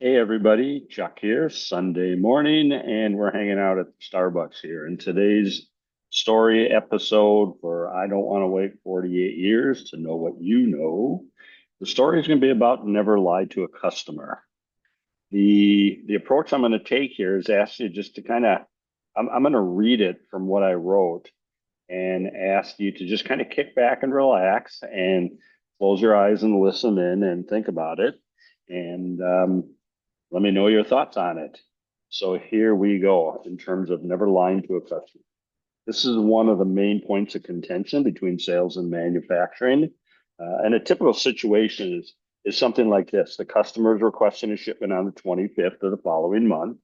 Hey everybody, Chuck here, Sunday morning, and we're hanging out at Starbucks here. In today's story episode for I Don't Want to Wait 48 Years to Know What You Know, the story is going to be about never lie to a customer. The approach I'm going to take here is ask you just to I'm going to read it from what I wrote and ask you to just kind of kick back and relax and close your eyes and listen in and think about it. And let me know your thoughts on it. So here we go in terms of never lying to a customer. This is one of the main points of contention between sales and manufacturing. And a typical situation is something like this. The customer is requesting a shipment on the 25th of the following month,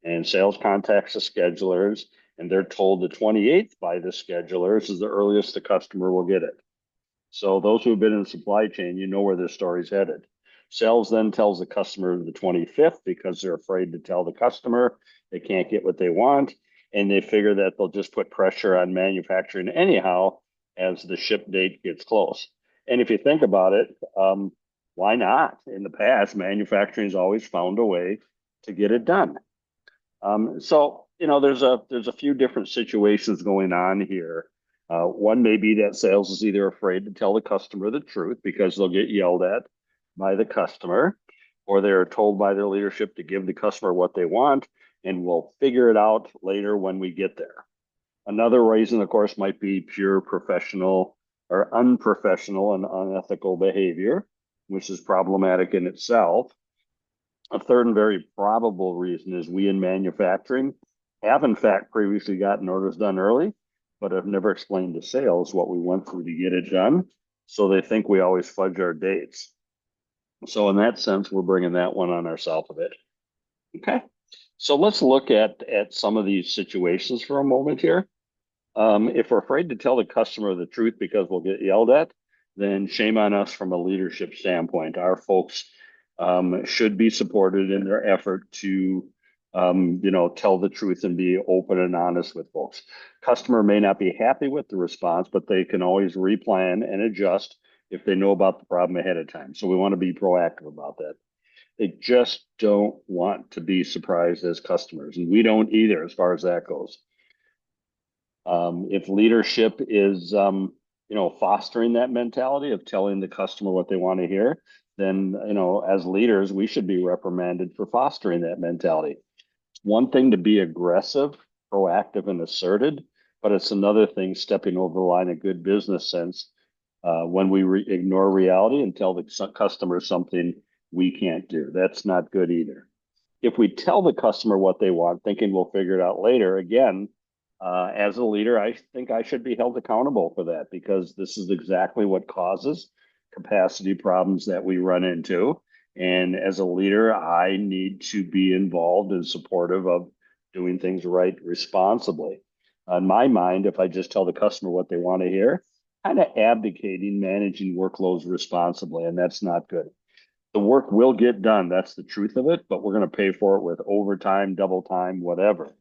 and sales contacts the schedulers, and they're told the 28th by the schedulers is the earliest the customer will get it. So those who have been in the supply chain, you know where this story's headed. Sales then tells the customer the 25th because they're afraid to tell the customer they can't get what they want. And they figure that they'll just put pressure on manufacturing anyhow as the ship date gets close. And if you think about it, why not? In the past, manufacturing has always found a way to get it done. There's a few different situations going on here. One may be that sales is either afraid to tell the customer the truth because they'll get yelled at by the customer, or they're told by their leadership to give the customer what they want, and we'll figure it out later when we get there. Another reason, of course, might be pure professional or unprofessional and unethical behavior, which is problematic in itself. A third and very probable reason is we in manufacturing have in fact previously gotten orders done early, but have never explained to sales what we went through to get it done. So they think we always fudge our dates. So in that sense, we're bringing that one on ourselves a bit. Okay. So let's look at some of these situations for a moment here. If we're afraid to tell the customer the truth because we'll get yelled at, then shame on us from a leadership standpoint. Our folks should be supported in their effort to, tell the truth and be open and honest with folks. Customer may not be happy with the response, but they can always replan and adjust if they know about the problem ahead of time. So we want to be proactive about that. They just don't want to be surprised as customers, and we don't either as far as that goes. If leadership is, fostering that mentality of telling the customer what they want to hear, then, as leaders, we should be reprimanded for fostering that mentality. It's one thing to be aggressive, proactive, and asserted, but it's another thing stepping over the line of good business sense when we ignore reality and tell the customer something we can't do. That's not good either. If we tell the customer what they want, thinking we'll figure it out later, again, as a leader, I think I should be held accountable for that because this is exactly what causes capacity problems that we run into. And as a leader, I need to be involved and supportive of doing things right responsibly. In my mind, if I just tell the customer what they want to hear, kind of abdicating managing workloads responsibly, and that's not good. The work will get done. That's the truth of it, but we're going to pay for it with overtime, double time, whatever.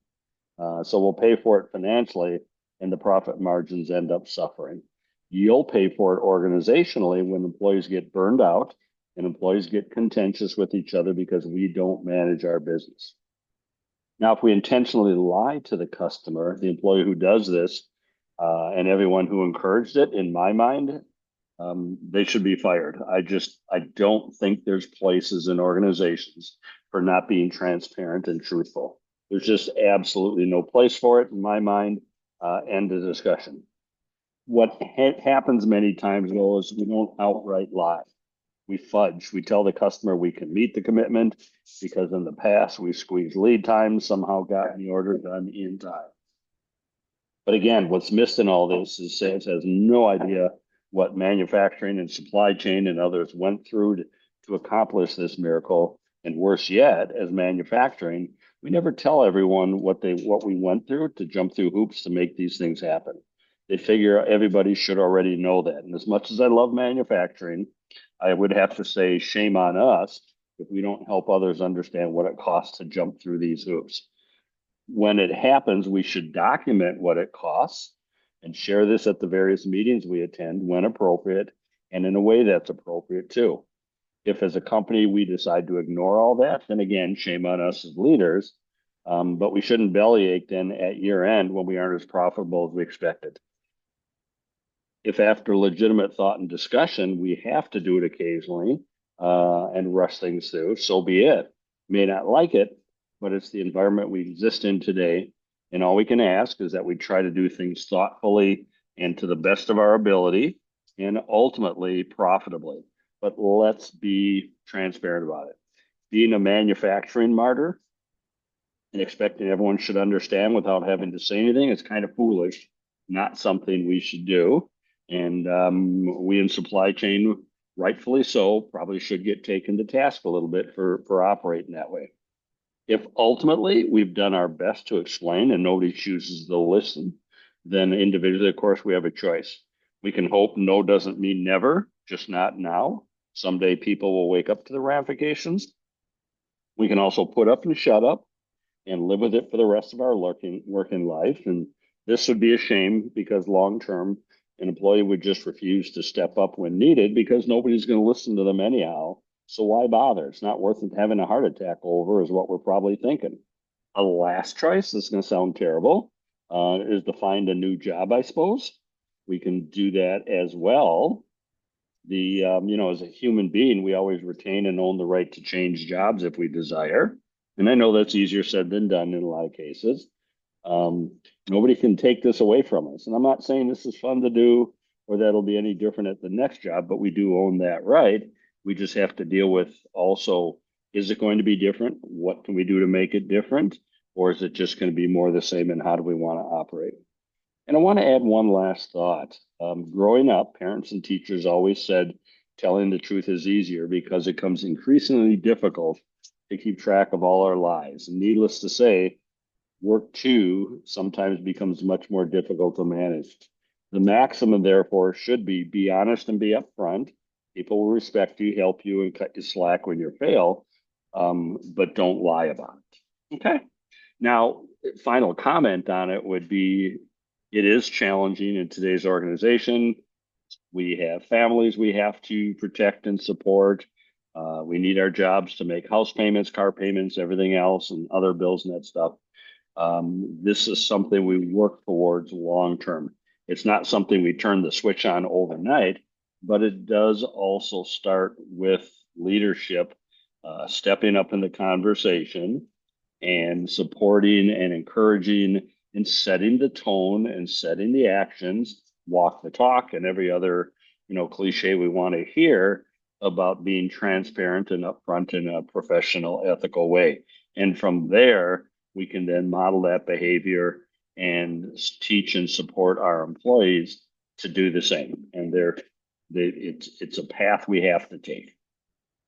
So we'll pay for it financially, and the profit margins end up suffering. You'll pay for it organizationally when employees get burned out and employees get contentious with each other because we don't manage our business. Now, if we intentionally lie to the customer, the employee who does this, and everyone who encouraged it, in my mind, they should be fired. I don't think there's places in organizations for not being transparent and truthful. There's just absolutely no place for it in my mind. End of discussion. What happens many times though is we don't outright lie. We fudge. We tell the customer we can meet the commitment because in the past we squeezed lead times, somehow gotten the order done in time. But again, what's missed in all this is sales has no idea what manufacturing and supply chain and others went through to accomplish this miracle. And worse yet, as manufacturing, we never tell everyone what we went through to jump through hoops to make these things happen. They figure everybody should already know that. And as much as I love manufacturing, I would have to say shame on us if we don't help others understand what it costs to jump through these hoops. When it happens, we should document what it costs and share this at the various meetings we attend when appropriate and in a way that's appropriate too. If as a company we decide to ignore all that, then again, shame on us as leaders. But we shouldn't bellyache then at year end when we aren't as profitable as we expected. If after legitimate thought and discussion, we have to do it occasionally and rush things through, so be it. May not like it, but it's the environment we exist in today. And all we can ask is that we try to do things thoughtfully and to the best of our ability and ultimately profitably. But let's be transparent about it. Being a manufacturing martyr and expecting everyone should understand without having to say anything is kind of foolish, not something we should do. And we in supply chain, rightfully so, probably should get taken to task a little bit for operating that way. If ultimately we've done our best to explain and nobody chooses to listen, then individually, of course, we have a choice. We can hope no doesn't mean never, just not now. Someday people will wake up to the ramifications. We can also put up and shut up and live with it for the rest of our working life. And this would be a shame because long term, an employee would just refuse to step up when needed because nobody's going to listen to them anyhow. So why bother? It's not worth having a heart attack over, is what we're probably thinking. A last choice, this is going to sound terrible, is to find a new job, I suppose. We can do that as well. As a human being, we always retain and own the right to change jobs if we desire. And I know that's easier said than done in a lot of cases. Um, Nobody can take this away from us. And I'm not saying this is fun to do or that'll be any different at the next job, but we do own that right. We just have to deal with also, is it going to be different? What can we do to make it different? Or is it just going to be more the same? And how do we want to operate? And I want to add one last thought. Growing up, parents and teachers always said telling the truth is easier because it comes increasingly difficult to keep track of all our lives. And needless to say, work too sometimes becomes much more difficult to manage. The maximum, therefore, should be honest and be upfront. People will respect you, help you, and cut you slack when you fail, but don't lie about it. Okay. Now, final comment on it would be it is challenging in today's organization. We have families we have to protect and support. We need our jobs to make house payments, car payments, everything else, and other bills and that stuff. This is something we work towards long term. It's not something we turn the switch on overnight, but it does also start with leadership stepping up in the conversation and supporting and encouraging and setting the tone and setting the actions, walk the talk, and every other cliche we want to hear about being transparent and upfront in a professional, ethical way. And from there, we can then model that behavior and teach and support our employees to do the same. And it's a path we have to take.